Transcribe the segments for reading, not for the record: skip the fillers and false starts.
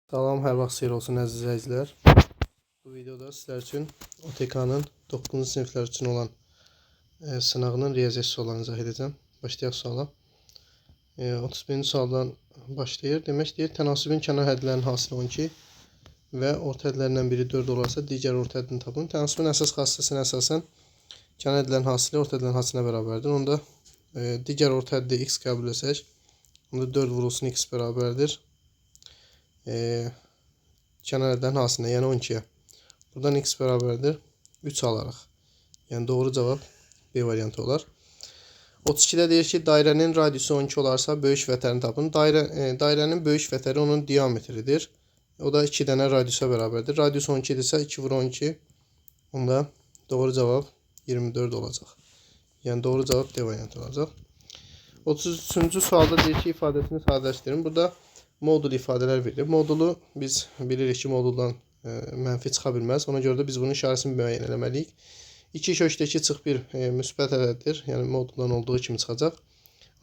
Salam, hər vaxt xeyir olsun əziz izləyicilər. Bu videoda sizlər üçün OTK-nın 9-cu siniflər üçün olan sınağının riyaziyyat suallarını izah edəcəm. Başlayaq suala. 31-ci sualdan başlayır. Demək deyir, tənasübün kənar hədlərinin hasili 12 və orta hədlərindən biri 4 olarsa, digər orta həddini tapın. Tənasübün əsas xassəsinə əsasən kənar hədlərin hasili orta hədlərin hasilinə bərabərdir. Onda digər orta həddi x qəbul etsək, onda 4 vurulsun x bərabərdir. Kənar hədlərin hasilinə, yəni 12-yə. Buradan x bərabərdir 3 alarıq. Yəni doğru cavab B variantı olar. 32-də deyir ki, dairənin radiusu 12 olarsa böyük vətərini tapın. Dairənin böyük vətəri onun diametridir. O da 2 dənə radiusa bərabərdir. Radius 12 idisə 2 vur 12. Onda doğru cavab 24 olacaq. Yəni doğru cavab D variantı olacaq. 33-cü sualda deyir ki, ifadəsini sadələşdirin. Burada modul ifadələr verilir. Modulu biz bilirik ki, moduldan mənfi çıxa bilməz. Ona görə də biz bunun işarəsini müəyyən etməliyik. 2 köşdəki çıx 1 müsbət ədəddir. Yəni moduldan olduğu kimi çıxacaq.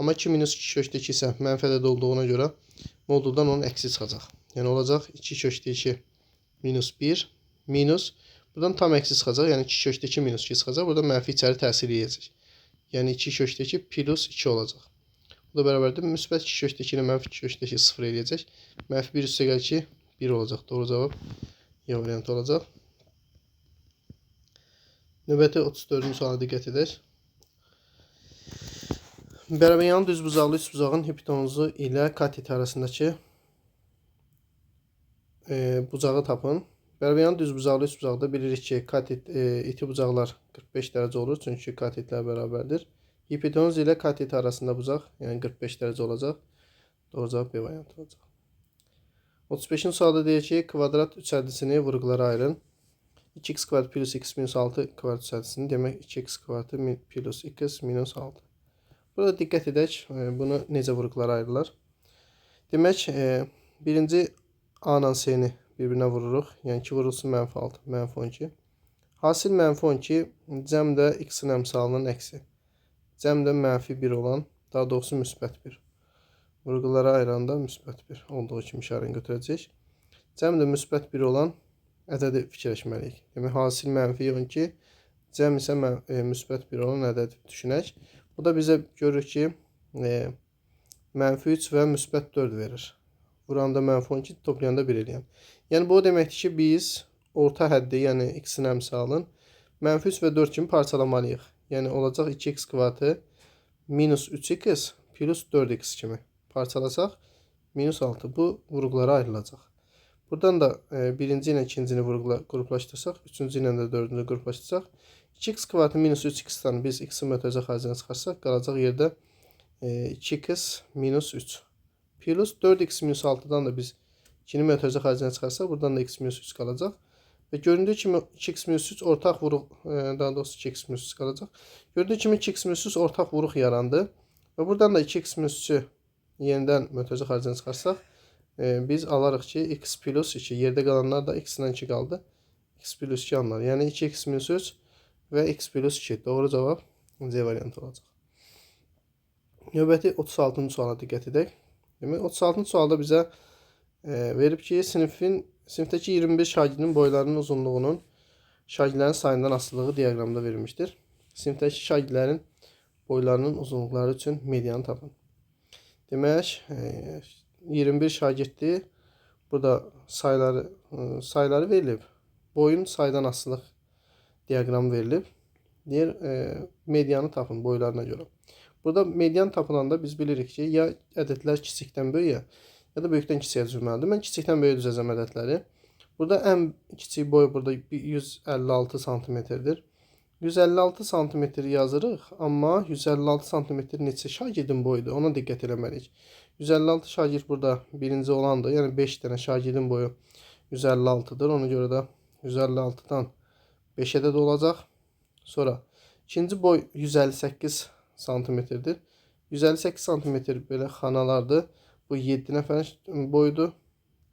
Amma 2 minus 2 köşdəki isə mənfi ədəd olduğuna görə moduldan onun əksi çıxacaq. Yəni olacaq 2 köşdəki minus 1 minus. Buradan tam əksi çıxacaq. Yəni 2 köşdəki minus 2 çıxacaq. Burada mənfi içəri təsir edəcək. Yəni 2 köşdəki plus 2 olacaq. Bu da bərabərdir. Müsbət 2 köşdəki ilə mənfi 2 köşdəki 0 eləyəcək. Mənfi 1 üstə gəl ki 1 olacaq. Doğru cavab Y variantı olacaq. Növbəti 34-cü suala diqqət edək. Bərabəryanın düzbucaqlı üçbucağın hipotenuzu ilə kateti arasındakı bucağı tapın. Bərabəryanın düzbucaqlı üçbucaqda bilirik ki, katet iti bucaqlar 45 dərəcə olur. Çünki katetlər bərabərdir. Hipotenuz ilə katet arasında bucaq, yəni 45 dərəcə olacaq. Doğru cavab B variantı olacaq. 35-ci sualda deyir ki, kvadrat üçhəddisini vurğulara ayırın. 2x kvadrat plus x minus 6 kvadrat üçhəddisini, demək 2x kvadrat plus x minus 6. Burada diqqət edək, bunu necə vurğulara ayırırlar. Demək, birinci A ilə C-ni bir-birinə vururuq. Yəni 2 vurulsun mənfi 6, mənfi 12. Hasil mənfi 12, cəm də x-in əmsalının əksi. Cəm də mənfi 1 olan, daha doğrusu müsbət 1. Vurğulara ayıranda müsbət 1 olduğu kimi işarəni götürəcək. Cəm də müsbət 1 olan ədədi fikirləşməliyik. Demək, hasil mənfi 12, cəm isə müsbət 1 olan ədədi düşünək. Bu da bizə görür ki, mənfi 3 və müsbət 4 verir. Vuranda mənfi 12, toplayanda 1 eləyən. Yəni, bu deməkdir ki, biz orta həddi, yəni x-in əmsalın mənfi 3 və 4 kimi parçalamalıyıq. Yəni, olacaq 2x kvadratı minus 3x plus 4x kimi parçalasaq, minus 6. Bu vurğulara ayrılacaq. Buradan da birinci ilə ikincini qruplaşdırsaq, üçüncü ilə də dördüncü qruplaşdırsaq, 2x kvadratı minus 3x-dan biz x-in mötərizə xaricinə çıxarsaq, qalacaq yerdə 2x minus 3. Plus 4x minus 6-dan da biz 2-ni mötərizə xaricinə çıxarsaq, buradan da x minus 3 qalacaq. Və göründüyü kimi 2x minus 3 ortaq vuruq, daha doğrusu 2x minus 3 qalacaq. Göründüyü kimi 2x minus 3 ortaq vuruq yarandı. Və buradan da 2x minus 3-ü yenidən mötərizə xaricinə çıxarsaq, biz alarıq ki, x plus 2, yerdə qalanlar da x ilə 2 qaldı. X plus 2 anlar. Yəni 2x minus 3 və x plus 2. Doğru cavab C variantı olacaq. Növbəti 36-cı suala diqqət edək. Demək, 36-cı sualda bizə verib ki, sinifdəki 21 şagirdin boylarının uzunluğunun şagirdlərin sayından asılılığı diaqramda verilmişdir. Sinifdəki şagirdlərin boylarının uzunluqları üçün medianı tapın. Demək, 21 şagirddir. Burada sayları verilib. Boyun saydan asılılıq diaqramı verilib. Deyir, medianı tapın boylarına görə. Burada median tapılanda biz bilirik ki, ya ədədlər kiçikdən böyüyə, ya da böyükdən kiçiyə düzülməlidir. Mən kiçikdən böyüyə düzəcəm ədədləri. Burada ən kiçik boy burada 156 santimetrdir. 156 santimetr yazırıq, amma 156 santimetr neçə şagirdin boyudur, ona diqqət eləməliyik. 156 şagird burada birinci olandır, yəni 5 dənə şagirdin boyu 156-dır. Ona görə də 156-dan 5 ədəd olacaq. Sonra ikinci boy 158 santimetrdir. 158 santimetr belə xanalardır. Bu 7 nəfərin boyudur.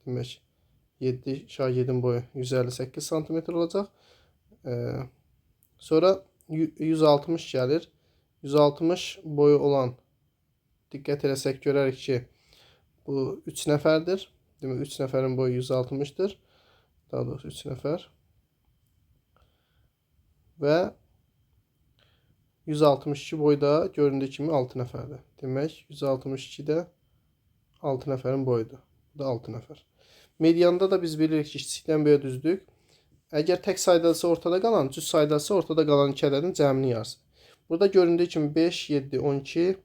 Demək, 7 şagirdin boyu 158 santimetr olacaq. Sonra 160 gəlir. 160 boyu olan, diqqət eləsək görərik ki, bu 3 nəfərdir. Demək 3 nəfərin boyu 160-dır. Daha doğrusu 3 nəfər. Və 162 boyda göründüyü kimi 6 nəfərdir. Demək 162 də 6 nəfərin boyudur. Bu da 6 nəfər. Medianda da biz bilirik ki, kiçikdən böyüyə düzdük. Əgər tək saydadırsa ortada qalan, cüt saydadırsa ortada qalan 2 ədədin cəminin yarısı. Burada göründüyü kimi 5, 7, 12,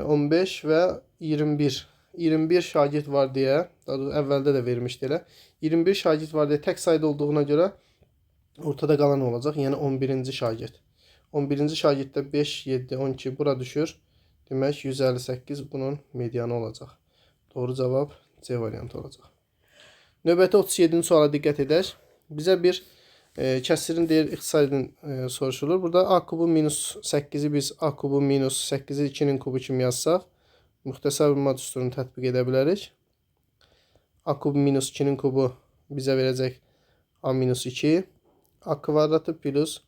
15 və 21. 21 şagird var deyə, daha doğrusu əvvəldə də vermişdi elə. 21 şagird var deyə tək sayda olduğuna görə ortada qalan olacaq. Yəni 11-ci şagird. 11-ci şagirddə 5, 7, 12 bura düşür. Demək 158 bunun medianı olacaq. Doğru cavab C variantı olacaq. Növbəti 37-ci suala diqqət edək. Bizə bir kəsirin deyir ixtisarından soruşulur. Burada a kubu minus 8-i biz a kubu minus 8-i 2-nin kubu kimi yazsaq, müxtəsər vurma düsturunu tətbiq edə bilərik. A kubu minus 2-nin kubu bizə verəcək a minus 2. A kvadratı plus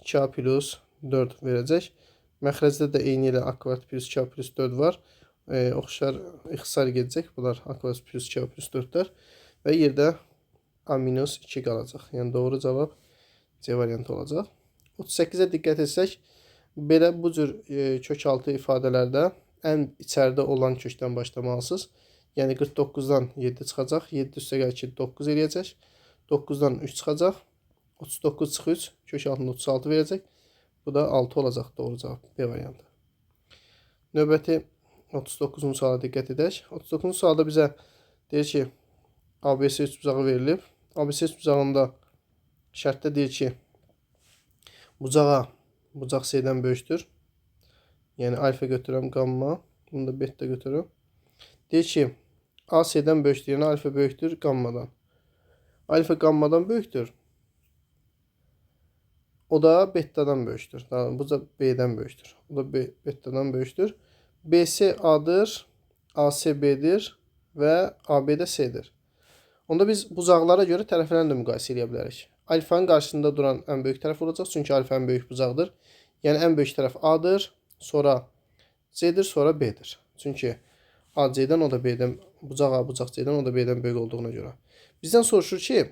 2a plus 4 verəcək. Məxrəcdə də eyni ilə a kvadrat plus 2a plus 4 var. Oxşar ixtisar gedəcək. Bunlar a kvadrat plus 2a plus 4-lər. Və yerdə a minus 2 qalacaq. Yəni doğru cavab C variantı olacaq. 38-ə diqqət etsək, belə bu cür kökaltı ifadələrdə ən içəridə olan kökdən başlamalısınız. Yəni 49-dan 7 çıxacaq. 7 üstə gəl 2, 9 eləyəcək. 9-dan 3 çıxacaq. 39 çıx 3, kök altında 36 verəcək. Bu da 6 olacaq. Doğru cavab B variantı. Növbəti 39-cu suala diqqət edək. 39-cu sualda bizə deyir ki, ABC üçbucağı verilib. ABC üçbucağında şərtdə deyir ki, bucaq C-dən böyükdür. Yəni alfa götürürəm, qamma. Bunu da beta götürürəm. Deyir ki, A C-dən böyükdür. Yəni alfa böyükdür qammadan. Alfa qammadan böyükdür. O da betadan böyükdür. Bu da B-dən böyükdür. O da betadan böyükdür. BC A-dır, AC B-dir və AB də C-dir. Onda biz bucaqlara görə tərəflərini də müqayisə edə bilərik. Alfanın qarşısında duran ən böyük tərəf olacaq. Çünki alfa ən böyük bucaqdır. Yəni ən böyük tərəf A-dır, sonra C-dir, sonra B-dir. Çünki A C-dən, o da B-dən, bucaq A, bucaq C-dən, o da B-dən böyük olduğuna görə. Bizdən soruşur ki,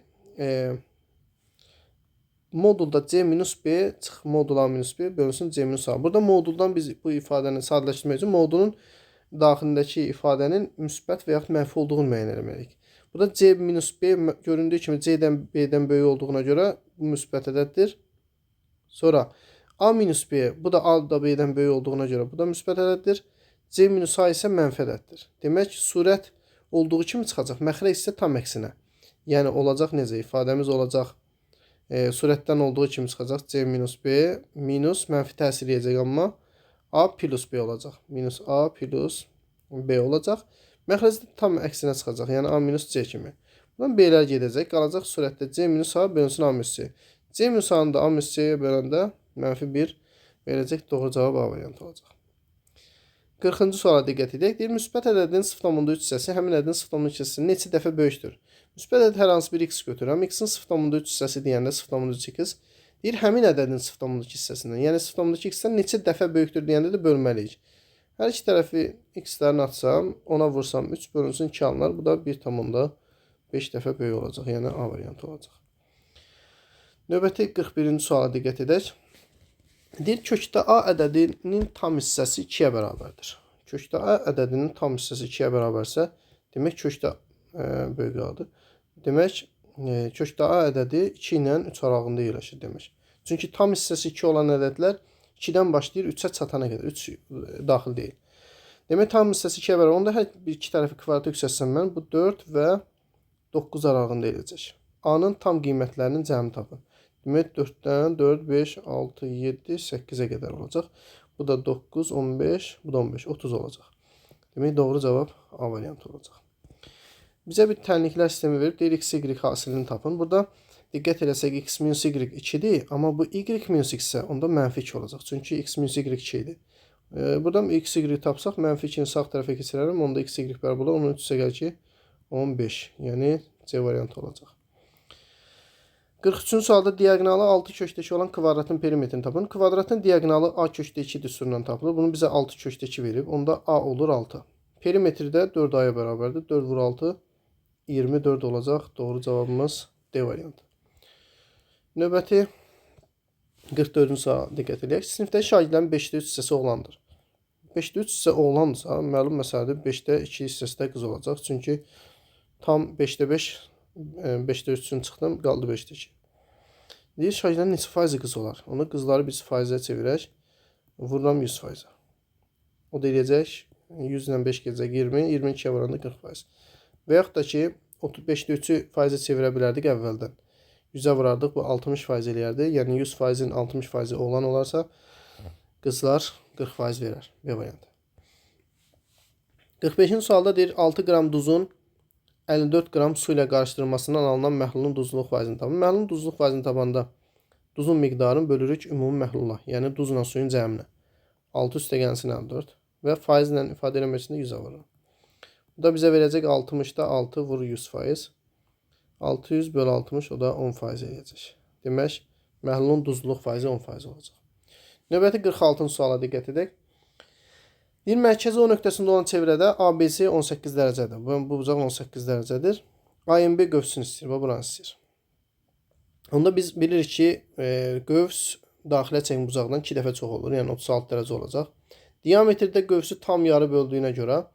modulda C minus B çıx modul A minus B bölünsün C minus A. Burada moduldan biz bu ifadəni sadələşdirmək üçün modulun daxilindəki ifadənin müsbət və yaxud mənfi olduğunu müəyyən etməliyik. Burada C minus B göründüyü kimi C-dən B-dən böyük olduğuna görə bu müsbət ədəddir. Sonra A minus B, bu da A da B-dən böyük olduğuna görə bu da müsbət ədəddir. C minus A isə mənfi ədəddir. Demək, surət olduğu kimi çıxacaq. Məxrəc isə tam əksinə. Yəni olacaq necə? İfadəmiz olacaq. Surətdən olduğu kimi çıxacaq. C minus B minus mənfi təsir edəcək, amma A plus B olacaq. Minus A plus B olacaq. Məxrəcdə tam əksinə çıxacaq. Yəni A minus C kimi. Buradan B-lər gedəcək. Qalacaq surətdə C minus A bölünsün A minus C. C minus A-nı da A minus C-yə böləndə mənfi 1 verəcək. Doğru cavab A variantı olacaq. 40-cı suala diqqət edək. Deyir, müsbət ədədin 0,3 hissəsi həmin ədədin 0,2 hissəsindən neçə dəfə böyükdür? Müsbət ədəd hər hansı bir x götürürəm. X-in 0,3 hissəsi deyəndə 0,2x. Deyir, həmin ədədin 0,2 hissəsindən, yəni 0,2 x-dən neçə dəfə böyükdür deyəndə də bölməliyik. Hər iki tərəfi x-lərini atsam, ona vursam 3 bölünsün 2 alınar. Bu da 1,5 dəfə böyük olacaq. Yəni A variantı olacaq. Növbəti 41-ci suala diqqət edək. Deyir, kökdə A ədədinin tam hissəsi 2-yə bərabərdir. Kökdə A ədədinin tam hissəsi 2-yə bərabərsə, demək kökdə böyük A-dır. Demək, kökdə A ədədi 2 ilə 3 aralığında yerləşir demək. Çünki tam hissəsi 2 olan ədədlər 2-dən başlayır 3-ə çatana qədər. 3 daxil deyil. Demək, tam hissəsi 2-yə bərabər. Onda hər iki tərəfi kvadrata yüksəlsəm mən, bu 4 və 9 aralığında eləyəcək. A-nın tam qiymətlərinin cəmini tapın. Demək, 4-dən 4, 5, 6, 7, 8-ə qədər olacaq. Bu da 9, 15, bu da 15, 30 olacaq. Demək, doğru cavab A variantı olacaq. Bizə bir tənliklər sistemi verib, deyir, x, y hasilini tapın. Burada diqqət eləsək, x minus y 2-dir, amma bu y minus x isə onda mənfi 2 olacaq. Çünki x minus y 2-dir. Buradan x, y tapsaq, mənfi 2-ni sağ tərəfə keçirərəm. Onda x, y bərabər olar. Onun üstə gəl ki, 15. Yəni, C variantı olacaq. 43-cü sualda diagonalı 6 kökdəki olan kvadratın perimetrini tapın. Kvadratın diagonalı A kökdə 2 düsturundan tapılır. Bunu bizə 6 kökdə 2 verib. Onda A olur 6. Perimetri də 4 aya bərabərdir. 4 vur 6 24 olacaq. Doğru cavabımız D variantı. Növbəti 44-cü suala diqqət edək. Sinifdə şagirdlərin 5də 3 hissəsi oğlandır. 5də 3 hissə oğlandırsa, məlum məsələdir, 5də 2 hissəsi də qız olacaq. Çünki tam 5də 5, 5də 3-ün çıxdım, qaldı 5də 2. Deyir, şagirdlərin neçə faizi qız olar? Onu qızları biz faizə çevirək. Vururam 100%. O da eləyəcək, 100 ilə 5 gələcək 20, 22-yə vuranda 40%. Və yaxud da ki, 5də 3-ü faizə çevirə bilərdik əvvəldən. 100-ə vurardıq, bu 60% eləyərdi. Yəni 100%-in 60%-i oğlan olarsa, qızlar 40% verər. B variantı. 45-ci sualda deyir, 6 qram duzun 54 qram su ilə qarışdırılmasından alınan məhlulun duzluq faizini tapın. Məhlulun duzluq faizini tapanda duzun miqdarını bölürük ümumi məhlula, yəni duzla suyun cəminə. 6 üstəgəlsin 54 və faizlə ifadə eləməsində 100-ə vurur. Bu da bizə verəcək 60-da 6 vur 100%. 600 bölü 60 o da 10% eləyəcək. Demək, məhlulun duzluq faizi 10% olacaq. Növbəti 46-cı suala diqqət edək. Deyir, mərkəzi O nöqtəsində olan çevrədə ABC 18 dərəcədir. Bu bucaq 18 dərəcədir. AMB qövsünü istəyir, bu buranı istəyir. Onda biz bilirik ki, qövs daxilə çəkim bucaqdan 2 dəfə çox olur, yəni 36 dərəcə olacaq. Diametrdə qövsü tam yarı böldüyünə görə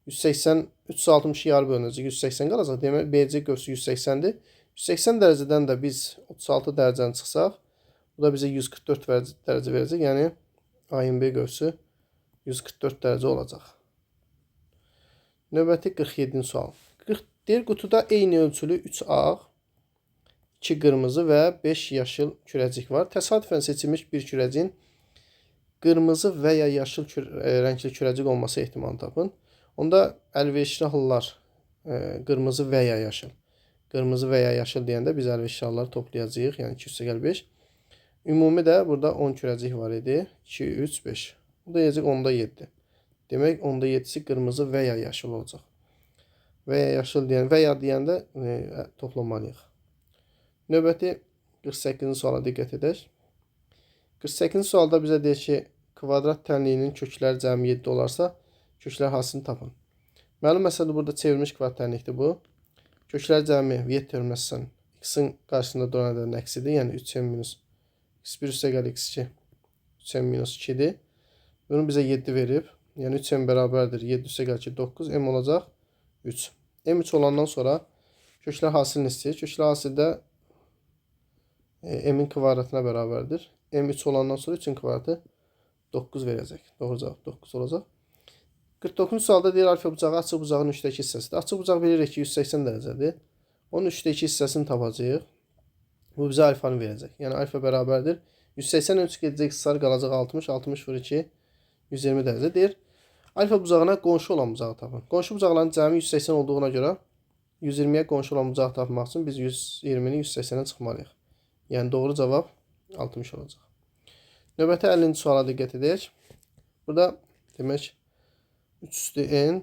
180, 360 yarı bölünəcək, 180 qalacaq. Demək, BC qövsü 180-dir. 180 dərəcədən də biz 36 dərəcəni çıxsaq, bu da bizə 144 dərəcə verəcək. Yəni, AMB qövsü 144 dərəcə olacaq. Növbəti 47-ci sual. Deyir, qutuda eyni ölçülü 3 ağ, 2 qırmızı və 5 yaşıl kürəcik var. Təsadüfən seçilmiş bir kürəciyin qırmızı və ya yaşıl rəngli kürəcik olması ehtimalını tapın. Onda əlverişli hallar qırmızı və ya yaşıl. Qırmızı və ya yaşıl deyəndə biz əlverişli halları toplayacağıq. Yəni 2 üstəgəl 5. Ümumi də burada 10 kürəcik var idi. 2, 3, 5. Bu da yiyəcək 10-da 7. Demək 10-da 7-si qırmızı və ya yaşıl olacaq. Və ya yaşıl deyəndə toplamalıyıq. Növbəti 48-ci suala diqqət edək. 48-ci sualda bizə deyir ki, kvadrat tənliyinin kökləri cəmi 7 olarsa, köklər hasilini tapın. Məlum məsələdir, burada çevrilmiş kvadrat tənlikdir bu. Köklər cəmi viet hörməsindən x-in qarşısında duran ədədin əksidir. Yəni 3n minus x1 üstəgəl x2 3n minus 2-dir. Bunu bizə 7 verib. Yəni 3n bərabərdir. 7 üstəgəl 2 9. M olacaq 3. M3 olandan sonra köklər hasilini istəyir. Köklər hasildə M-in kvadratına bərabərdir. M3 olandan sonra 3-ün kvadratı 9 verəcək. Doğru cavab 9 olacaq. 49-cu sualda deyir, alfa bucağı açıq bucağın 3-də 2 hissəsidir. Açıq bucaq bilirik ki, 180 dərəcədir. Onun 3-də 2 hissəsini tapacağıq. Bu bizə alfanı verəcək. Yəni alfa bərabərdir. 180 3 gedəcək, sarı qalacaq 60. 60 vur 2, 120 dərəcə deyir. Alfa bucağına qonşu olan bucağı tapın. Qonşu bucaqların cəmi 180 olduğuna görə 120-yə qonşu olan bucağı tapmaq üçün biz 120-ni 180-ə çıxmalıyıq. Yəni doğru cavab 60 olacaq. Növbəti 50-ci suala diqqət edək. Burada demək 3 üstü n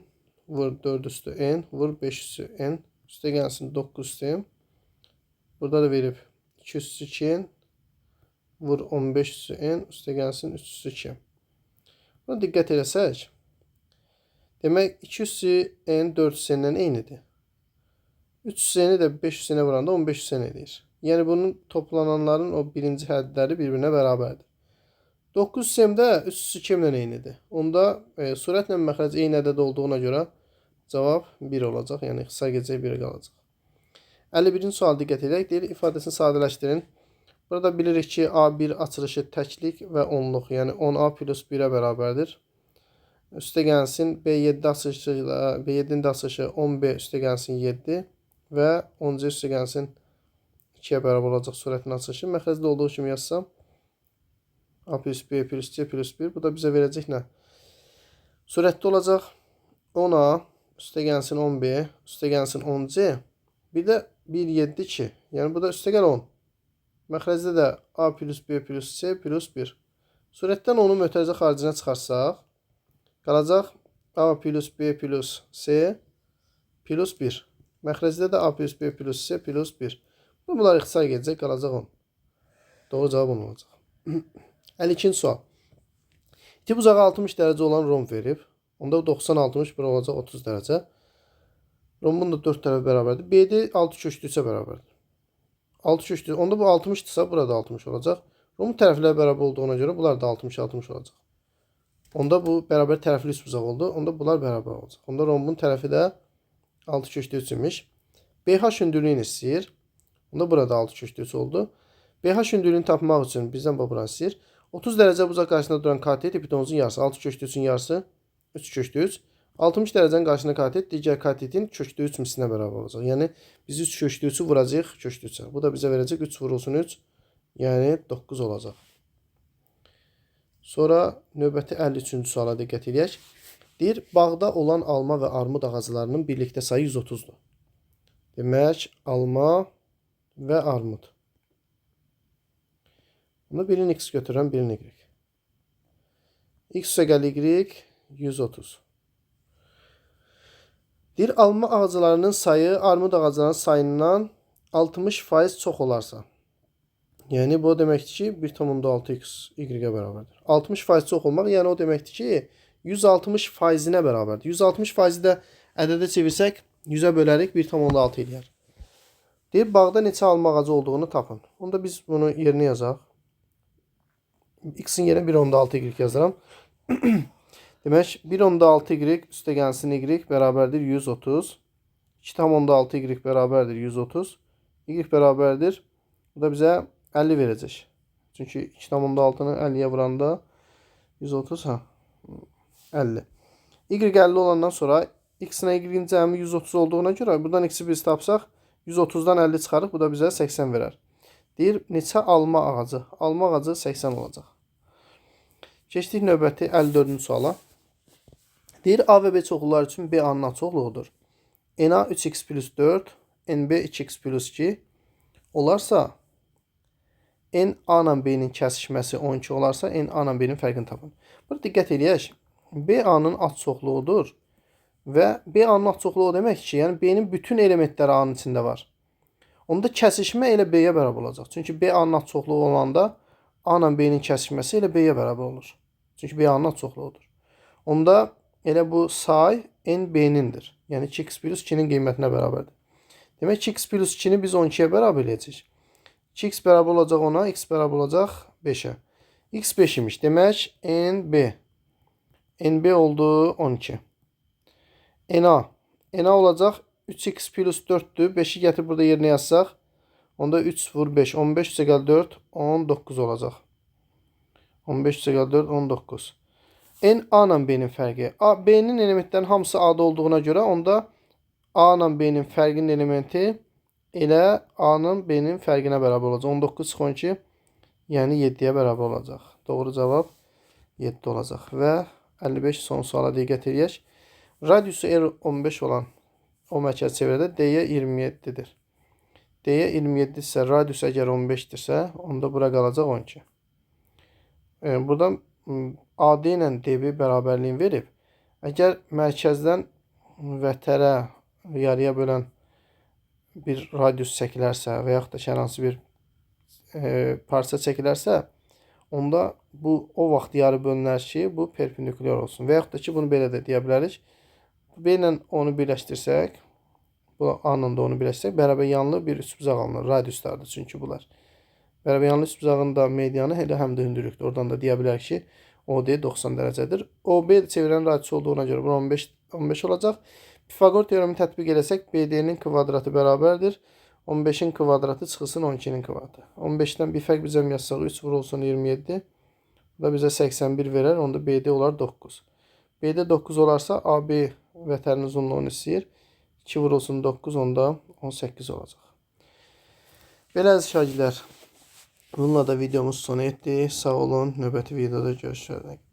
vur 4 üstü n vur 5 üstü n üstə gəlsin 9 üstü n. Burada da verib 2 üstü 2n vur 15 üstü n üstə gəlsin 3 üstü 2. Buna diqqət eləsək, demək 2 üstü n 4 üstü n-lə eynidir. 3 üstü n-i də 5 üstü n-ə vuranda 15 üstü n edir. Yəni bunun toplananların o birinci hədləri bir-birinə bərabərdir. 9 üstü-də 3 üstü 2-lə eynidir. Onda sürətlə məxrəc eyni ədəd olduğuna görə cavab 1 olacaq. Yəni xısa gecək 1 qalacaq. 51-ci sual diqqət edək. Deyir, ifadəsini sadələşdirin. Burada bilirik ki, A1 açılışı təklik və onluq. Yəni 10A plus 1-ə bərabərdir. Üstə gəlsin B7 B7-nin də açılışı 10B üstə gəlsin 7 və 10C üstə gəlsin 2-yə bərabər olacaq sürətin açılışı. Məxrəcdə olduğu kimi yazsam A plus B plus C plus 1. Bu da bizə verəcək nə? Sürətdə olacaq 10A üstə gəlsin 10B üstə gəlsin 10C. Bir də 1, 7, 2. Yəni bu da üstə gəl 10. Məxrəcdə də A plus B plus C plus 1. Sürətdən onu mötərizə xaricinə çıxarsaq, qalacaq A plus B plus C plus 1. Məxrəcdə də A plus B plus C plus 1. Bunlar ixtisar gedəcək, qalacaq 10. Doğru cavab 10 olacaq. 52-ci sual. İti bucağı 60 dərəcə olan romb verib. Onda 90 60 bura olacaq 30 dərəcə. Rhombun da 4 tərəfi bərabərdir. BD 6 köşdürsə bərabərdir. 6 köşdür. Onda bu 60-dırsa burada 60 olacaq. Rhombun tərəfləri bərabər olduğuna görə bunlar da 60 olacaq. Onda bu bərabər tərəfli üçbucaq oldu. Onda bunlar bərabər olacaq. Onda rhombun tərəfi də 6 köşdür üçünmüş. BH hündürlüyünü istəyir. Onda burada 6 köşdür 3 oldu. BH hündürlüyünü tapmaq üçün bizdən bu buranı istəyir. 30 dərəcə bucaq qarşısında duran katet hipotenuzun yarısı. 6 köşdür 3'ün yarısı 3 köşdür 3. 60 dərəcənin qarşısında katet digər katetin köşdür 3 mislinə bərabər olacaq. Yəni biz 3 köşdür 3'ü vuracağıq köşdür 3'ə. Bu da bizə verəcək 3 vurulsun 3. Yəni 9 olacaq. Sonra növbəti 53-cü suala diqqət edək. Deyir, bağda olan alma və armud ağaclarının birlikdə sayı 130'dur. Demək, alma və armud. Bunu birini x götürürəm, birini y. X üstə gəl y 130. Deyir, alma ağaclarının sayı armud ağaclarının sayından 60% çox olarsa. Yəni bu o deməkdir ki 1,6x y-ə bərabərdir. 60% çox olmaq, yəni o deməkdir ki 160%-nə bərabərdir. 160%-i də ədədə çevirsək 100-ə bölərik 1,6 eləyər. Deyir, bağda neçə alma ağacı olduğunu tapın. Onda biz bunu yerinə yazaq. X-in yerine 1,6y yazıram. Demək 1,6y üstə gəlsin y bərabərdir 130. 2,6y bərabərdir 130. Y bərabərdir. Bu da bizə 50 verəcək. Çünki 2,6-nı 50-yə vuranda 130 50. Y 50 olandan sonra x-in y-in cəmi 130 olduğuna görə buradan x-i biz tapsaq 130-dan 50 çıxarıq. Bu da bizə 80 verər. Deyir, neçə alma ağacı? Alma ağacı 80 olacaq. Keçdik növbəti 54-cü suala. Deyir, A və B çoxlular üçün B A-nın çoxluğudur. NA 3x plus 4, NB 2x plus 2 olarsa, N A ilə B-nin kəsişməsi 12 olarsa, N A ilə B-nin fərqini tapın. Burada diqqət edək. B A-nın çoxluğudur və B A-nın çoxluğu demək ki, yəni B-nin bütün elementləri A-nın içində var. Onda kəsişmə elə B-yə bərabər olacaq. Çünki B A-nın çoxluğu olanda A ilə B-nin kəsişməsi elə B-yə bərabər olur. Çünki B A-nın çoxluğudur. Onda elə bu say N B-nindir. Yəni 2x plus 2-nin qiymətinə bərabərdir. Demək 2x plus 2-ni biz 12-yə bərabər eləyəcəyik. 2x bərabər olacaq 10-a, x bərabər olacaq 5-ə. X 5 imiş. Demək NB. NB oldu 12. NA olacaq 3x plus 4'dür. 5'i gətir burada yerinə yazsaq. Onda 3 vur 5. 15 üstə gəl 4. 19 olacaq. 15 üstə gəl 4. 19. N A ilə B-nin fərqi. B-nin elementlərin hamısı A-da olduğuna görə onda A ilə B-nin fərqinin elementi elə A-nın B-nin fərqinə bərabər olacaq. 19 çıx 12. Yəni 7-yə bərabər olacaq. Doğru cavab 7 olacaq. Və 55 son suala diqqət edək. Radiusu R15 olan o mərkəz çevrədə D-yə 27-dir. D-yə 27 isə radius əgər 15-dirsə, onda bura qalacaq 12. Buradan AD ilə DB bərabərliyin verib. Əgər mərkəzdən vətərə yarıya bölən bir radius çəkilərsə və yaxud da ki, hər hansı bir parça çəkilərsə, onda bu o vaxt yarı bölünər ki, bu perpendikulyar olsun. Və yaxud da ki, bunu belə də deyə bilərik. B ilə onu birləşdirsək, bu A-nın da onu birləşdirsək, bərabər yanlı bir üçbucaq alınır. Radiuslardır çünki bunlar. Bərabər yanlı üçbucağın da medianı elə həm də hündürlükdür. Oradan da deyə bilərik ki, OD 90 dərəcədir. OB çevrənin radiusu olduğuna görə bu 15 olacaq. Pifagor teoremini tətbiq eləsək, BD-nin kvadratı bərabərdir. 15-in kvadratı çıxılsın 12-nin kvadratı. 15-dən bir fərq bizə yazsaq 3 vurulsun 27. Bu da bizə 81 verər. Onda BD olar 9. BD 9 olarsa AB vətərin uzunluğunu istəyir. 2 vurulsun 9, onda 18 olacaq. Belə əziz şagirdlər, bununla da videomuz sona etdi. Sağ olun. Növbəti videoda görüşürük.